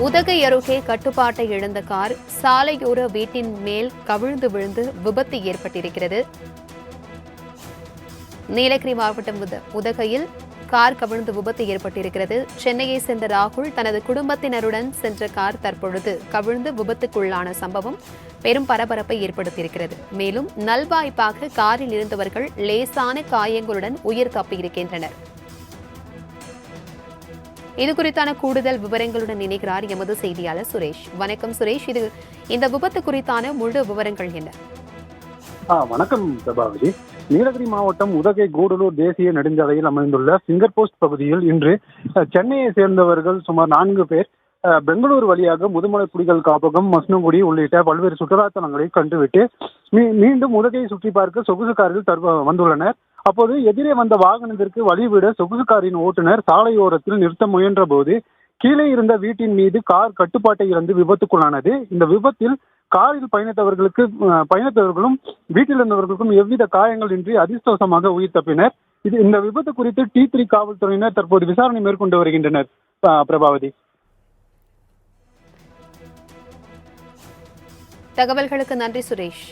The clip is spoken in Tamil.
உதகை அருகே கட்டுப்பாட்டை இழந்த கார் சாலையோர வீட்டின் மேல் கவிழ்ந்து விழுந்து விபத்து ஏற்பட்டிருக்கிறது. நீலகிரி மாவட்டம் உதகையில் கார் கவிழ்ந்து விபத்து ஏற்பட்டிருக்கிறது. சென்னையை சேர்ந்த ராகுல் தனது குடும்பத்தினருடன் சென்ற கார் தற்பொழுது கவிழ்ந்து விபத்துக்குள்ளான சம்பவம் பெரும் பரபரப்பை ஏற்படுத்தியிருக்கிறது. மேலும் நல்வாய்ப்பாக காரில் இருந்தவர்கள் லேசான காயங்களுடன் உயிர் தப்பியிருக்கின்றனர். இது குறித்தான கூடுதல் விவரங்களுடன் இணைகிறார் எமது செய்தியாளர் சுரேஷ். வணக்கம் சுரேஷ், இந்த விபத்து குறித்தான முழு விவரங்கள் என்ன? வணக்கம் பிரபாவதி. நீலகிரி மாவட்டம் உதகை கூடலூர் தேசிய நெடுஞ்சாலையில் அமைந்துள்ள ஃபிங்கர் போஸ்ட் பகுதியில் இன்று சென்னையை சேர்ந்தவர்கள் சுமார் 4 பேர் பெங்களூரு வழியாக முதுமலை புலிகள் காப்பகம், மசனகுடி உள்ளிட்ட பல்வேறு சுற்றுலா தலங்களை கண்டுவிட்டு மீண்டும் உதகையை சுற்றி பார்க்க சொகுசு காரில் வந்துள்ளனர். அப்போது எதிரே வந்த வாகனத்திற்கு வழிவிட சொகுசு காரின் ஓட்டுநர் சாலையோரத்தில் நிறுத்த முயன்ற போது கீழே இருந்த வீட்டின் மீது கார் கட்டுப்பாட்டை இழந்து விபத்துக்குள்ளானது. இந்த விபத்தில் காரில் பயணித்தவர்களும் வீட்டில் இருந்தவர்களுக்கும் எவ்வித காயங்கள் இன்றி அதிர்ஷ்டவசமாக உயிர் தப்பினர். இந்த விபத்து குறித்து T3 காவல்துறையினர் தற்போது விசாரணை மேற்கொண்டு வருகின்றனர். பிரபாவதி, தகவல்களுக்கு நன்றி சுரேஷ்.